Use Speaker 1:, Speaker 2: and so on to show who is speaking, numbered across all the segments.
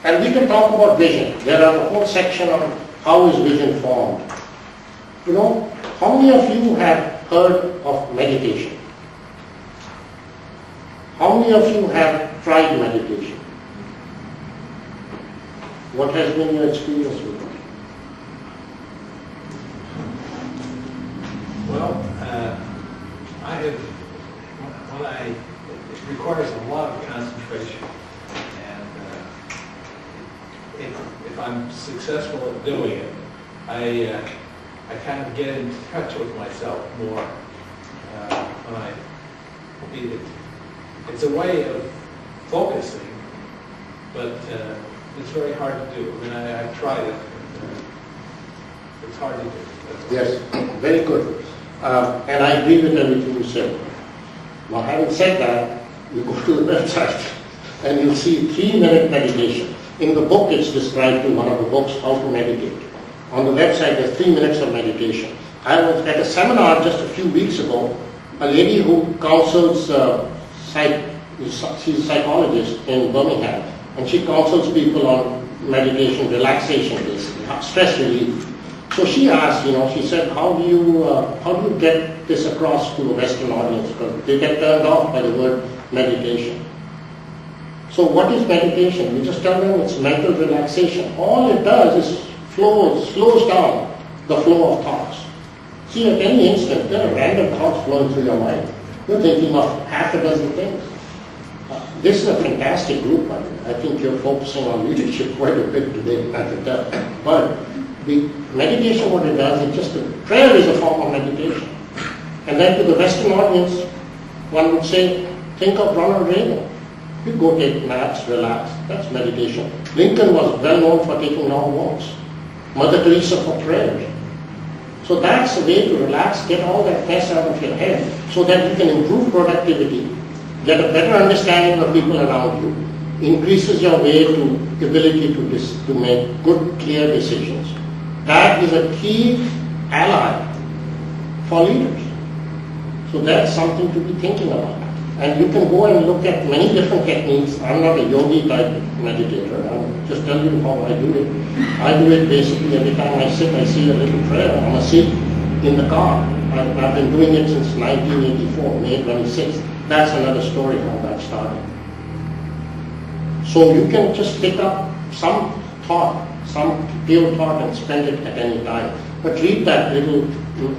Speaker 1: And we can talk about vision. There are a whole section on how is vision formed. You know, how many of you have heard of meditation? How many of you have tried meditation? What has been your experience with it?
Speaker 2: Well, it requires a lot of concentration, and if I'm successful at doing it, I kind of get in touch with myself more when I do it. It's a way of focusing, but it's very hard to do. I mean, I've tried it. It's hard to do.
Speaker 1: Yes, very good. And I agree with everything you said. Now, having said that, you go to the website and you'll see 3-minute meditation. In the book, it's described in one of the books how to meditate. On the website, there's 3 minutes of meditation. I was at a seminar just a few weeks ago. A lady who counsels, she's a psychologist in Birmingham, and she counsels people on meditation, relaxation, basically, stress relief. So she asked, she said, how do you get this across to a Western audience? Because they get turned off by the word meditation. So what is meditation? We just tell them it's mental relaxation. All it does is slows down the flow of thoughts. See, at any instant, there are random thoughts flowing through your mind. You're thinking of half a dozen things. This is a fantastic group. I think you're focusing on leadership quite a bit today, I can tell. But the meditation, what it does, prayer is a form of meditation. And then to the Western audience, one would say, think of Ronald Reagan. You go take naps, relax, that's meditation. Lincoln was well known for taking long walks. Mother Teresa for prayers. So that's a way to relax, get all that mess out of your head so that you can improve productivity, get a better understanding of people around you, increases your ability to make good, clear decisions. That is a key ally for leaders. So that's something to be thinking about. And you can go and look at many different techniques. I'm not a yogi type meditator. I'll just tell you how I do it. I do it basically every time I sit, I say a little prayer. I'm a sit in the car. I've been doing it since 1984, May 26th. That's another story how that started. So you can just pick up some thought, some pure thought and spend it at any time. But read that little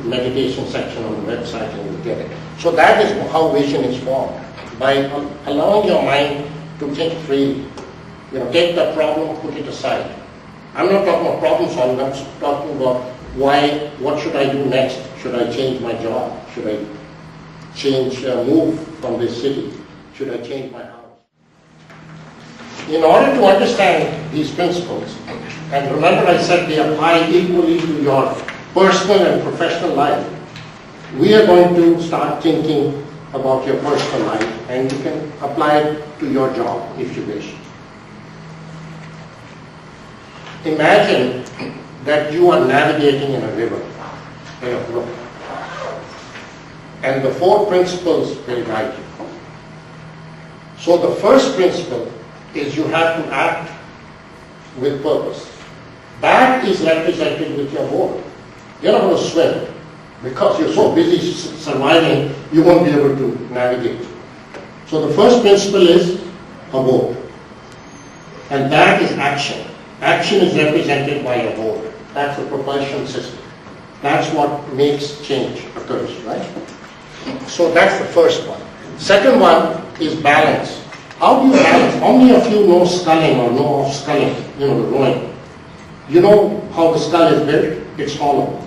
Speaker 1: meditation section on the website and you'll get it. So that is how vision is formed. By allowing your mind to think freely. Take the problem, put it aside. I'm not talking about problem solving, I'm talking about what should I do next? Should I change my job? Should I move from this city? Should I change my house? In order to understand these principles, and remember I said they apply equally to your personal and professional life, we are going to start thinking about your personal life, and you can apply it to your job if you wish. Imagine that you are navigating in a river, in a brook, and the 4 principles will guide you. So the first principle is you have to act with purpose. That is represented with your boat. You're not going to swim because you're so busy surviving, you won't be able to navigate. So the first principle is a boat. And that is action. Action is represented by a boat. That's the propulsion system. That's what makes change occurs, right? So that's the first one. Second one is balance. How do you balance? How many of you know sculling or know of sculling? The rowing. You know how the skull is built? It's hollow.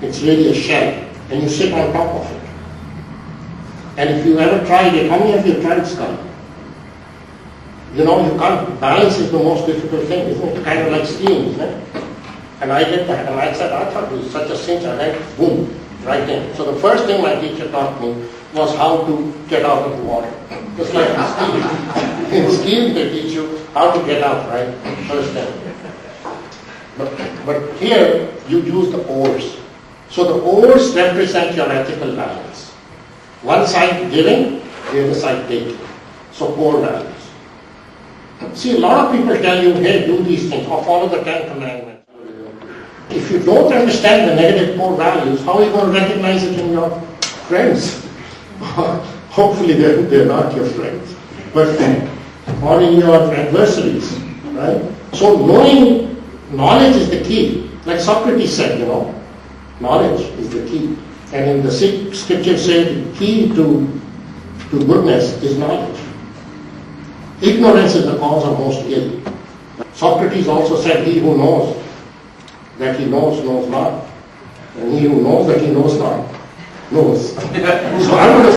Speaker 1: It's really a shell. And you sit on top of it. And if you ever tried it, how many of you tried sculling? You can't, balance is the most difficult thing, isn't it? Kind of like skiing, isn't it? And I did that, and I thought it was such a cinch, I went, boom, right in. So the first thing my teacher taught me was how to get out of the water. Just like in skiing. In skiing, they teach you how to get out, right? First thing. But here, you use the oars. So the oars represent your ethical balance. One side giving, the other side taking. So core values. See, a lot of people tell you, hey, do these things, or follow the 10 commandments. If you don't understand the negative core values, how are you going to recognize it in your friends? Hopefully they're not your friends, but or in your adversaries, right? So knowledge is the key. Like Socrates said, knowledge is the key. And in the scriptures say the key to goodness is knowledge. Ignorance is the cause of most ill. Socrates also said, he who knows that he knows not. And he who knows that he knows not, knows. So I would have